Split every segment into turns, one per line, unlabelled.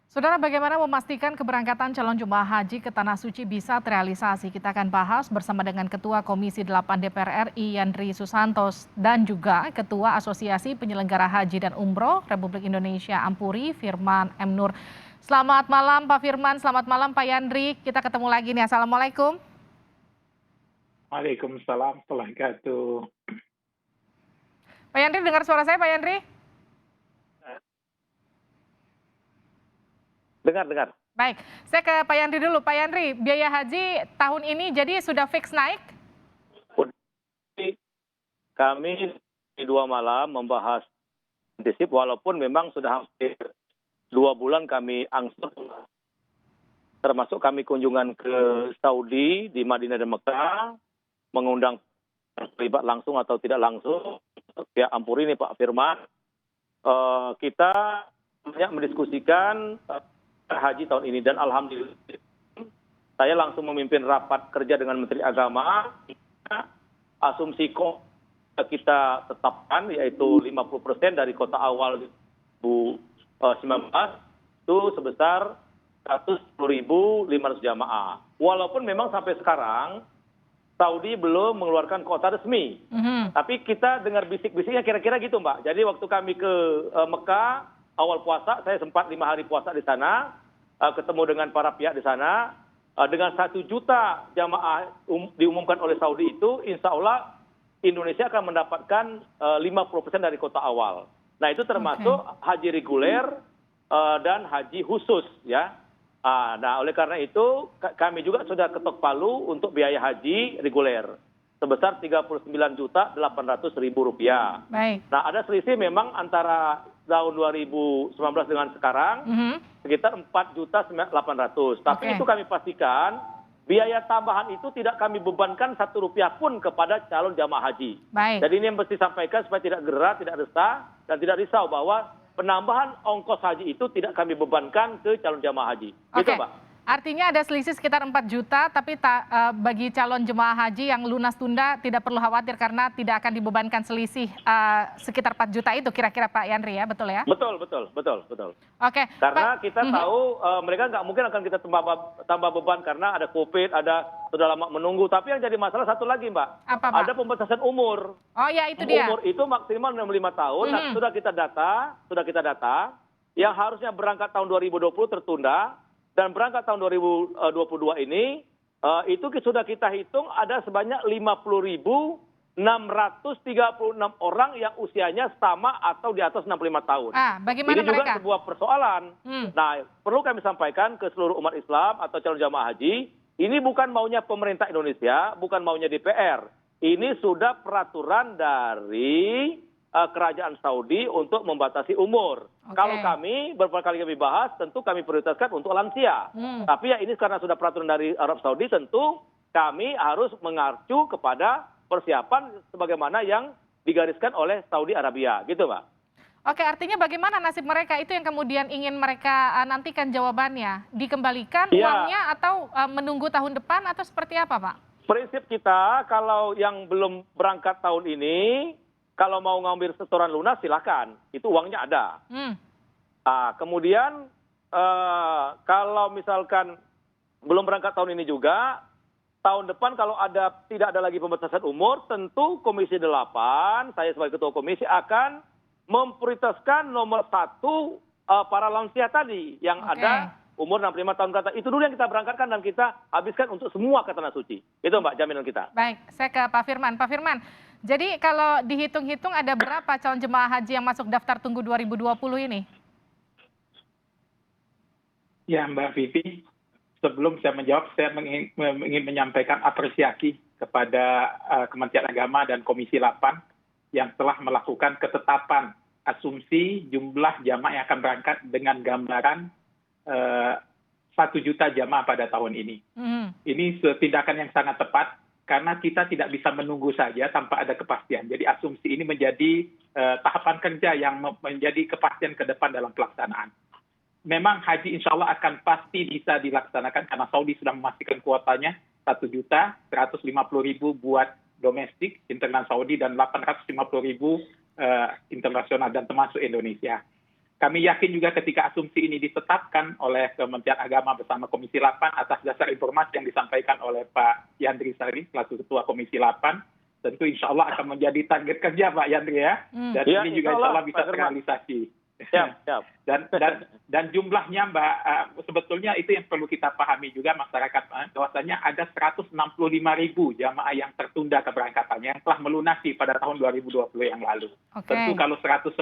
Saudara, bagaimana memastikan keberangkatan calon jemaah haji ke Tanah Suci bisa terrealisasi? Kita akan bahas bersama dengan Ketua Komisi 8 DPR RI Yandri Susantos dan juga Ketua Asosiasi Penyelenggara Haji dan Umroh Republik Indonesia Ampuri Firman M. Nur. Selamat malam Pak Firman, selamat malam Pak Yandri. Kita ketemu lagi nih. Assalamualaikum.
Waalaikumsalam warahmatullahi wabarakatuh.
Pak Yandri, dengar suara saya Pak Yandri?
Dengar.
Baik, saya ke Pak Yandri dulu. Pak Yandri, biaya haji tahun ini jadi sudah fix naik?
Kami di 2 malam membahas intensif walaupun memang sudah hampir 2 bulan kami angsur, termasuk kami kunjungan ke Saudi di Madinah dan Mekah, mengundang terlibat langsung atau tidak langsung pihak Ampuri ini Pak Firman. Kita banyak mendiskusikan haji tahun ini dan alhamdulillah saya langsung memimpin rapat kerja dengan Menteri Agama. Asumsi kita tetapkan yaitu 50% dari kota awal 2019 itu sebesar 110.500 jamaah. Walaupun memang sampai sekarang Saudi belum mengeluarkan kota resmi. Tapi kita dengar bisik-bisiknya kira-kira gitu Mbak. Jadi waktu kami ke Mekah awal puasa, saya sempat 5 hari puasa di sana, ketemu dengan para pihak di sana. Dengan 1 juta jamaah diumumkan oleh Saudi itu, insya Allah Indonesia akan mendapatkan 50% dari kota awal. Nah itu termasuk haji reguler dan haji khusus ya. Nah oleh karena itu kami juga sudah ketok palu untuk biaya haji reguler sebesar Rp39.800.000.
Baik.
Nah ada selisih memang antara tahun 2019 dengan sekarang sekitar 4.800.000. Tapi itu kami pastikan biaya tambahan itu tidak kami bebankan Rp1 pun kepada calon jamaah haji.
Baik.
Jadi ini yang mesti disampaikan supaya tidak gerah, tidak resah, dan tidak risau bahwa penambahan ongkos haji itu tidak kami bebankan ke calon jamaah haji. Gitu Mbak.
Artinya ada selisih sekitar 4 juta, tapi bagi calon jemaah haji yang lunas tunda tidak perlu khawatir karena tidak akan dibebankan selisih sekitar 4 juta itu kira-kira Pak Yandri ya, betul ya?
Betul.
Oke.
Karena kita tahu mereka nggak mungkin akan kita tambah beban karena ada COVID, sudah lama menunggu. Tapi yang jadi masalah satu lagi Mbak,
Apa, Pak?
ada pembatasan umur.
Oh ya itu dia.
Umur itu maksimal 65 tahun. Nah, sudah kita data, yang harusnya berangkat tahun 2020 tertunda. Dan berangkat tahun 2022 ini, itu sudah kita hitung ada sebanyak 50.636 orang yang usianya sama atau di atas 65 tahun.
Bagaimana
ini juga
mereka?
sebuah persoalan. Nah, perlu kami sampaikan ke seluruh umat Islam atau calon jamaah haji, ini bukan maunya pemerintah Indonesia, bukan maunya DPR. Ini sudah peraturan dari kerajaan Saudi untuk membatasi umur. Kalau kami berkali kali bahas, tentu kami prioritaskan untuk lansia. Tapi ya ini karena sudah peraturan dari Arab Saudi, tentu kami harus mengacu kepada persiapan sebagaimana yang digariskan oleh Saudi Arabia, gitu Pak.
Oke, artinya bagaimana nasib mereka itu yang kemudian ingin mereka nantikan jawabannya? Dikembalikan uangnya atau menunggu tahun depan atau seperti apa Pak?
Prinsip kita kalau yang belum berangkat tahun ini, kalau mau ngambil setoran lunas silakan, itu uangnya ada. Kemudian kalau misalkan belum berangkat tahun ini juga, tahun depan kalau tidak ada lagi pembatasan umur, tentu Komisi 8, saya sebagai Ketua Komisi akan memprioritaskan nomor 1 para lansia tadi yang ada umur 65 tahun ke atas. Itu dulu yang kita berangkatkan dan kita habiskan untuk semua ke Tanah Suci. Itu Mbak jaminan kita.
Baik, saya ke Pak Firman. Pak Firman, jadi kalau dihitung-hitung ada berapa calon jemaah haji yang masuk daftar tunggu 2020 ini?
Ya Mbak Vivi, sebelum saya menjawab, saya ingin menyampaikan apresiasi kepada Kementerian Agama dan Komisi 8 yang telah melakukan ketetapan asumsi jumlah jamaah yang akan berangkat dengan gambaran 1 juta jamaah pada tahun ini. Ini tindakan yang sangat tepat karena kita tidak bisa menunggu saja tanpa ada kepastian. Jadi asumsi ini menjadi tahapan kerja yang menjadi kepastian ke depan dalam pelaksanaan. Memang haji insya Allah akan pasti bisa dilaksanakan karena Saudi sudah memastikan kuotanya 1.150.000 buat domestik internal Saudi dan 850.000 internasional dan termasuk Indonesia. Kami yakin juga ketika asumsi ini ditetapkan oleh Kementerian Agama bersama Komisi 8 atas dasar informasi yang disampaikan oleh Pak Yandri Sari, selaku Ketua Komisi 8, tentu insya Allah akan menjadi target kerja Pak Yandri ya. Dan
Ya,
ini juga
insya
insya Allah
Allah,
bisa
Pak Firman.
terrealisasi.
Siap, siap.
Dan jumlahnya Mbak, sebetulnya itu yang perlu kita pahami juga masyarakat, bahwasanya ada 165.000 jamaah yang tertunda keberangkatannya yang telah melunasi pada tahun 2020 yang lalu.
Oke.
Tentu kalau 110.500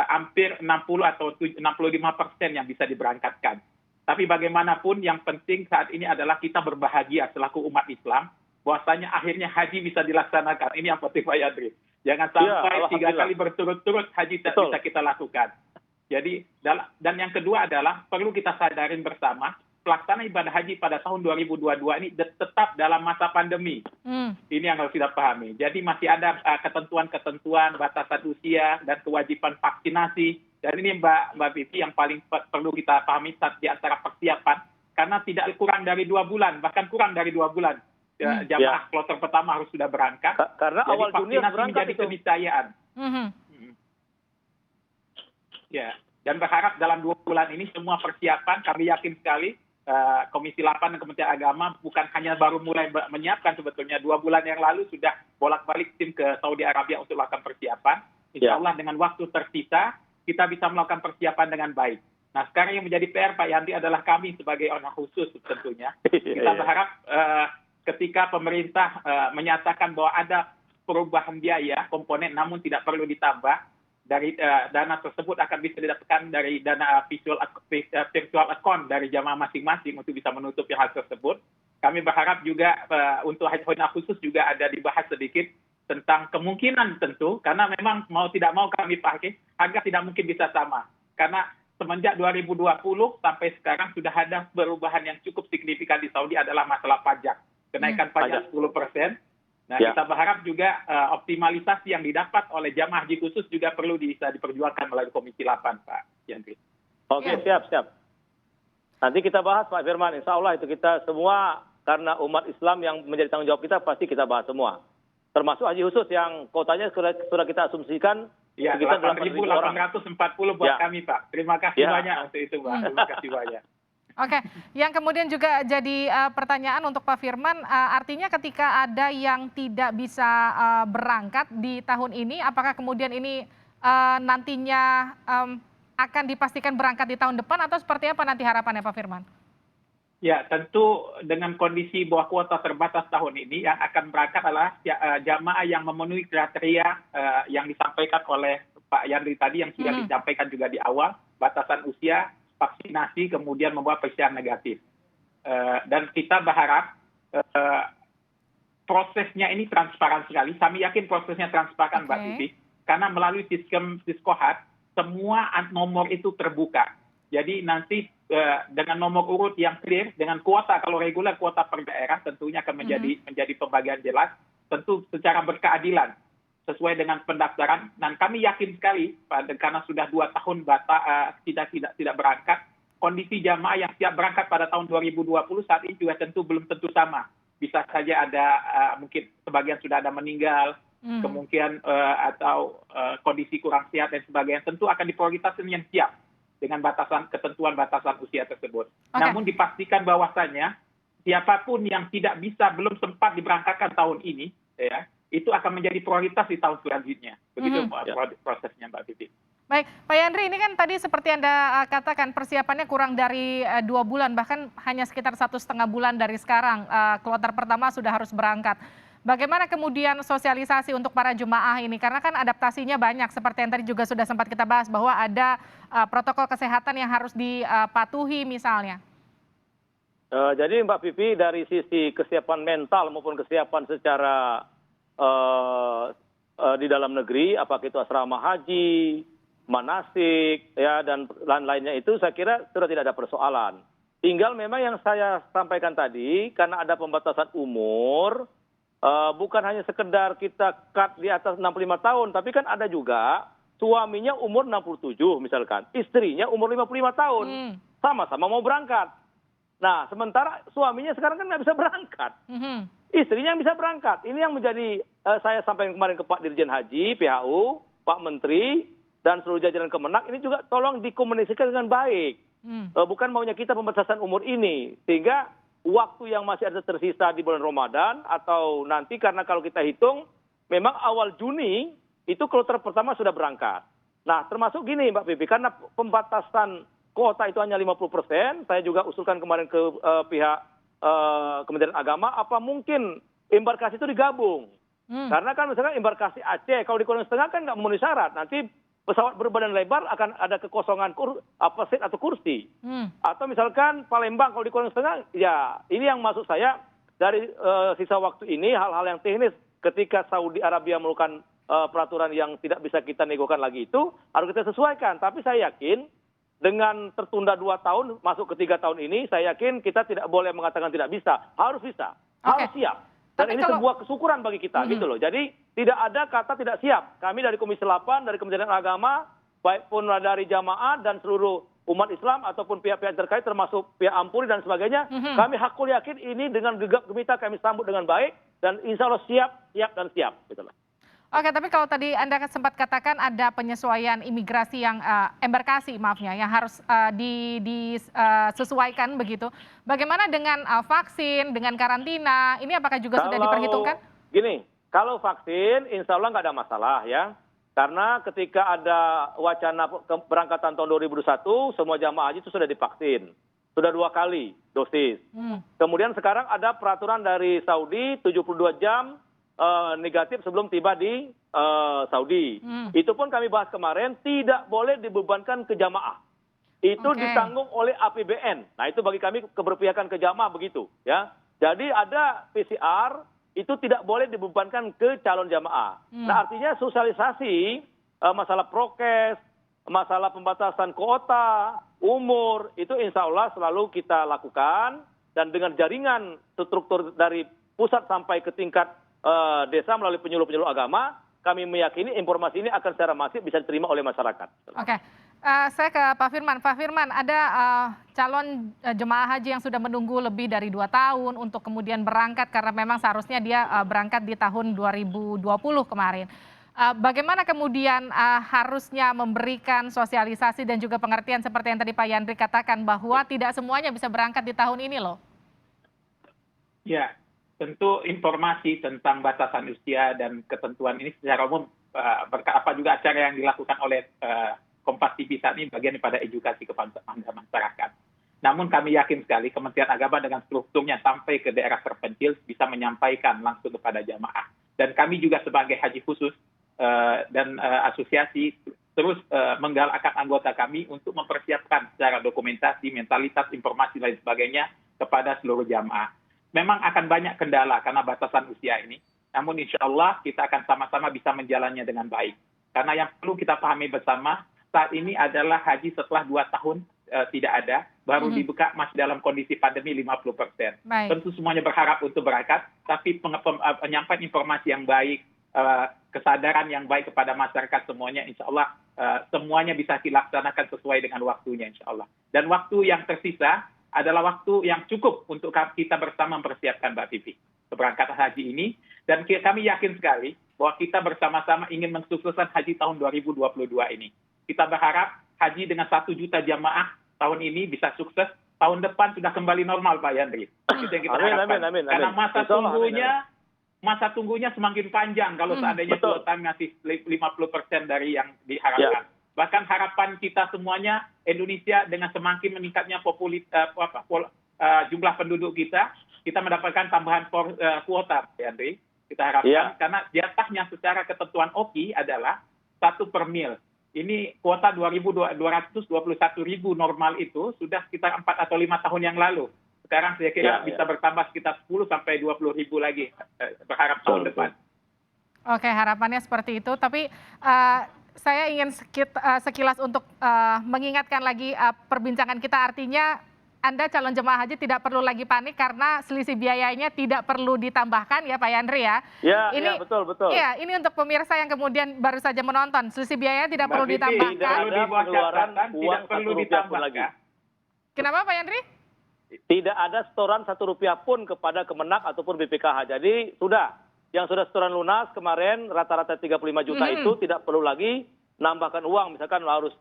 hampir 60 atau 65% yang bisa diberangkatkan. Tapi bagaimanapun yang penting saat ini adalah kita berbahagia selaku umat Islam, bahwasanya akhirnya haji bisa dilaksanakan. Ini yang penting Pak Yandri. Jangan sampai 3 kali berturut-turut haji tidak bisa kita lakukan. Jadi, dan yang kedua adalah perlu kita sadarin bersama, pelaksanaan ibadah haji pada tahun 2022 ini tetap dalam masa pandemi. Ini yang harus kita pahami. Jadi masih ada ketentuan-ketentuan, batasan usia, dan kewajiban vaksinasi. Dan ini Mbak Vivi yang paling perlu kita pahami di antara persiapan, karena tidak kurang dari 2 bulan, bahkan kurang dari 2 bulan. Jamaah kloter pertama harus sudah berangkat.
Karena
Jadi
awal Juni harus
vaksinasi
berangkat
menjadi
itu.
keniscayaan. Ya, dan berharap dalam 2 bulan ini semua persiapan, kami yakin sekali Komisi 8 dan Kementerian Agama bukan hanya baru mulai menyiapkan, sebetulnya 2 bulan yang lalu sudah bolak-balik tim ke Saudi Arabia untuk melakukan persiapan. Insya Allah dengan waktu tersisa kita bisa melakukan persiapan dengan baik. Nah sekarang yang menjadi PR Pak Yandri adalah kami sebagai owner khusus tentunya. Kita berharap ketika pemerintah menyatakan bahwa ada perubahan biaya komponen namun tidak perlu ditambah, dari dana tersebut akan bisa didapatkan dari dana virtual account dari jamaah masing-masing untuk bisa menutupi hal tersebut. Kami berharap juga untuk haji khusus juga ada dibahas sedikit tentang kemungkinan tentu, karena memang mau tidak mau kami pakai, harga tidak mungkin bisa sama. Karena semenjak 2020 sampai sekarang sudah ada perubahan yang cukup signifikan di Saudi adalah masalah pajak. Kenaikan pajak 10%. Nah, kita berharap juga optimalisasi yang didapat oleh jamaah haji khusus juga perlu bisa diperjuangkan melalui Komisi 8, Pak Yandri.
Oke, siap. Nanti kita bahas, Pak Firman. Insya Allah itu kita semua, karena umat Islam yang menjadi tanggung jawab kita, pasti kita bahas semua. Termasuk haji khusus yang kotanya sudah kita asumsikan.
Ya, 8.840 buat kami, Pak. Terima kasih banyak untuk itu, Pak. Terima kasih banyak.
Oke, yang kemudian juga jadi pertanyaan untuk Pak Firman, artinya ketika ada yang tidak bisa berangkat di tahun ini, apakah kemudian ini nantinya akan dipastikan berangkat di tahun depan atau seperti apa nanti harapannya Pak Firman?
Ya, tentu dengan kondisi bahwa kuota terbatas tahun ini, yang akan berangkat adalah jamaah yang memenuhi kriteria yang disampaikan oleh Pak Yandri tadi, yang sudah disampaikan juga di awal, batasan usia, vaksinasi, kemudian membawa PCR negatif. Dan kita berharap prosesnya ini transparan sekali. Kami yakin prosesnya transparan, Mbak Vivi, karena melalui sistem Diskohat, semua nomor itu terbuka. Jadi nanti dengan nomor urut yang clear, dengan kuota, kalau reguler kuota per daerah, tentunya akan menjadi pembagian jelas, tentu secara berkeadilan, sesuai dengan pendaftaran. Dan kami yakin sekali, karena sudah 2 tahun tidak berangkat, kondisi jamaah yang siap berangkat pada tahun 2020 saat ini juga belum tentu sama. Bisa saja ada mungkin sebagian sudah ada meninggal, kemungkinan atau kondisi kurang sehat dan sebagainya. Tentu akan diprioritaskan yang siap dengan ketentuan batasan usia tersebut. Namun dipastikan bahwasannya siapapun yang tidak bisa, belum sempat diberangkatkan tahun ini, ya, itu akan menjadi prioritas di tahun selanjutnya. Begitu prosesnya, Mbak Vivi.
Baik, Pak Yandri, ini kan tadi seperti Anda katakan persiapannya kurang dari 2 bulan, bahkan hanya sekitar 1,5 bulan dari sekarang. Kloter pertama sudah harus berangkat. Bagaimana kemudian sosialisasi untuk para jemaah ini? Karena kan adaptasinya banyak, seperti yang tadi juga sudah sempat kita bahas, bahwa ada protokol kesehatan yang harus dipatuhi misalnya.
Jadi Mbak Vivi, dari sisi kesiapan mental maupun kesiapan secara di dalam negeri, apakah itu asrama haji, manasik, ya, dan lain-lainnya, itu saya kira sudah tidak ada persoalan. Tinggal memang yang saya sampaikan tadi, karena ada pembatasan umur, bukan hanya sekedar kita cut di atas 65 tahun, tapi kan ada juga suaminya umur 67 misalkan, istrinya umur 55 tahun, sama-sama mau berangkat. Nah, sementara suaminya sekarang kan nggak bisa berangkat. Istrinya yang bisa berangkat. Ini yang menjadi, saya sampaikan kemarin ke Pak Dirjen Haji, PHU, Pak Menteri, dan seluruh jajaran Kemenak ini juga tolong dikomunikasikan dengan baik. Bukan maunya kita pembatasan umur ini, sehingga waktu yang masih ada tersisa di bulan Ramadan atau nanti, karena kalau kita hitung memang awal Juni itu kloter pertama sudah berangkat. Nah, termasuk gini Mbak Pipi, karena pembatasan kuota itu hanya 50%, saya juga usulkan kemarin ke pihak Kementerian Agama, apa mungkin embarkasi itu digabung? Karena kan misalkan embarkasi Aceh, kalau dikurangi setengah kan nggak memenuhi syarat. Nanti pesawat berbadan lebar akan ada kekosongan seat atau kursi. Atau misalkan Palembang kalau dikurangi setengah, ya ini yang maksud saya dari sisa waktu ini hal-hal yang teknis ketika Saudi Arabia melakukan peraturan yang tidak bisa kita negokan lagi itu harus kita sesuaikan. Tapi saya yakin dengan tertunda 2 tahun masuk ke 3 tahun ini, saya yakin kita tidak boleh mengatakan tidak bisa, harus bisa, harus siap. Dan ini sebuah kesyukuran bagi kita gitu loh. Jadi tidak ada kata tidak siap. Kami dari Komisi 8, dari Kementerian Agama, baik pun dari jamaah dan seluruh umat Islam ataupun pihak-pihak terkait termasuk pihak Ampuri dan sebagainya, kami hakul yakin ini dengan gegap gempita kami sambut dengan baik dan insya Allah siap dan siap. Gitu loh.
Oke, tapi kalau tadi Anda sempat katakan ada penyesuaian imigrasi yang embarkasi, maafnya, yang harus disesuaikan begitu. Bagaimana dengan vaksin, dengan karantina? Ini apakah juga sudah diperhitungkan?
Gini, kalau vaksin, insya Allah nggak ada masalah ya. Karena ketika ada wacana keberangkatan tahun 2021, semua jamaah haji itu sudah divaksin. Sudah 2 kali dosis. Kemudian sekarang ada peraturan dari Saudi 72 jam negatif sebelum tiba di Saudi. Itu pun kami bahas kemarin, tidak boleh dibebankan ke jamaah. Itu ditanggung oleh APBN. Nah itu bagi kami keberpihakan ke jamaah begitu. Ya. Jadi ada PCR, itu tidak boleh dibebankan ke calon jamaah. Nah artinya sosialisasi masalah prokes, masalah pembatasan kuota, umur, itu insya Allah selalu kita lakukan. Dan dengan jaringan struktur dari pusat sampai ke tingkat desa melalui penyuluh-penyuluh agama, kami meyakini informasi ini akan secara masif bisa diterima oleh masyarakat.
Oke, saya ke Pak Firman. Pak Firman, ada calon jemaah haji yang sudah menunggu lebih dari 2 tahun untuk kemudian berangkat karena memang seharusnya dia berangkat di tahun 2020 kemarin. Bagaimana kemudian harusnya memberikan sosialisasi dan juga pengertian seperti yang tadi Pak Yandri katakan bahwa tidak semuanya bisa berangkat di tahun ini loh?
Ya. Tentu informasi tentang batasan usia dan ketentuan ini secara umum apa juga acara yang dilakukan oleh Kompas TV saat ini bagian daripada edukasi kepada masyarakat. Namun kami yakin sekali Kementerian Agama dengan strukturnya sampai ke daerah terpencil bisa menyampaikan langsung kepada jamaah. Dan kami juga sebagai haji khusus dan asosiasi terus menggalakkan anggota kami untuk mempersiapkan secara dokumentasi, mentalitas, informasi dan lain sebagainya kepada seluruh jamaah. Memang akan banyak kendala karena batasan usia ini. Namun insya Allah kita akan sama-sama bisa menjalannya dengan baik. Karena yang perlu kita pahami bersama, saat ini adalah haji setelah 2 tahun tidak ada, baru dibuka masih dalam kondisi pandemi 50%. Tentu semuanya berharap untuk berangkat, tapi penyampaian informasi yang baik, kesadaran yang baik kepada masyarakat semuanya, insya Allah semuanya bisa dilaksanakan sesuai dengan waktunya insya Allah. Dan waktu yang tersisa adalah waktu yang cukup untuk kita bersama mempersiapkan Mbak Vivi keberangkatan haji ini. Dan kami yakin sekali bahwa kita bersama-sama ingin mensukseskan haji tahun 2022 ini. Kita berharap haji dengan 1 juta jamaah tahun ini bisa sukses. Tahun depan sudah kembali normal Pak Yandri. Itu yang kita harapkan. Karena masa tunggunya semakin panjang kalau seandainya kuota masih 50% dari yang diharapkan. Bahkan harapan kita semuanya Indonesia dengan semakin meningkatnya jumlah penduduk kita mendapatkan tambahan kuota, Andri. Kita harapkan karena jatahnya secara ketentuan OKI adalah 1 per mil. Ini kuota 221.000 normal itu sudah sekitar 4 atau 5 tahun yang lalu. Sekarang saya kira bisa bertambah sekitar 10 sampai 20.000 lagi berharap tahun depan.
Oke, harapannya seperti itu. Tapi saya ingin sekilas untuk mengingatkan lagi perbincangan kita, artinya Anda calon jemaah haji tidak perlu lagi panik karena selisih biayanya tidak perlu ditambahkan ya Pak Yandri ya.
Ini, betul.
Iya, ini untuk pemirsa yang kemudian baru saja menonton, selisih biayanya tidak perlu ditambahkan.
Tidak perlu ditambahkan lagi.
Kenapa Pak Yandri?
Tidak ada setoran Rp1 pun kepada Kemenak ataupun BPKH. Jadi sudah. Yang sudah setoran lunas kemarin rata-rata 35 juta itu tidak perlu lagi nambahkan uang, misalkan harus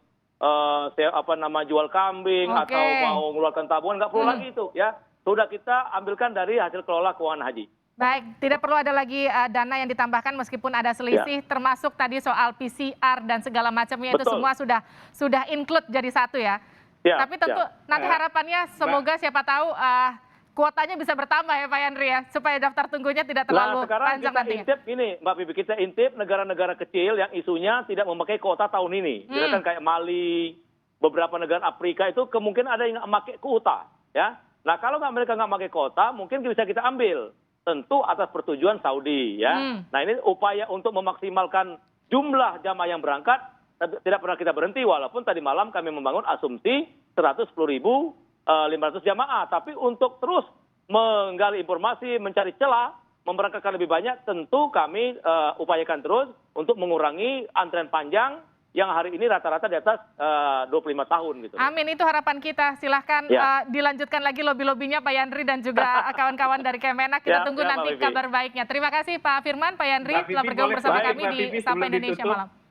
jual kambing
Oke.
atau mau mengeluarkan tabungan, nggak perlu lagi itu ya. Sudah kita ambilkan dari hasil kelola keuangan haji.
Baik, tidak perlu ada lagi dana yang ditambahkan meskipun ada selisih, termasuk tadi soal PCR dan segala macamnya itu
Betul.
semua sudah include jadi satu ya.
Ya,
Tapi tentu
ya.
nanti harapannya semoga siapa tahu kuotanya bisa bertambah ya Pak Yandri ya, supaya daftar tunggunya tidak terlalu
Nah, sekarang
panjang
kita
nantinya.
intip ini, Mbak Bibi, kita intip negara-negara kecil yang isunya tidak memakai kuota tahun ini. Misalkan kayak Mali, beberapa negara Afrika itu kemungkinan ada yang memakai kuota, ya. Nah, kalau mereka nggak pakai kuota, mungkin bisa kita ambil. Tentu atas persetujuan Saudi, ya. Nah, ini upaya untuk memaksimalkan jumlah jamaah yang berangkat tidak pernah kita berhenti, walaupun tadi malam kami membangun asumsi 110.500 jamaah. Tapi untuk terus menggali informasi, mencari celah, memberangkatkan lebih banyak, tentu kami upayakan terus untuk mengurangi antrean panjang yang hari ini rata-rata di atas 25 tahun gitu.
Amin, itu harapan kita. Silahkan dilanjutkan lagi lobby-lobbynya Pak Yandri dan juga kawan-kawan dari Kemenak. Kita tunggu nanti kabar baiknya. Terima kasih Pak Firman, Pak Yandri telah bergabung bersama kami di Sapa Indonesia Malam.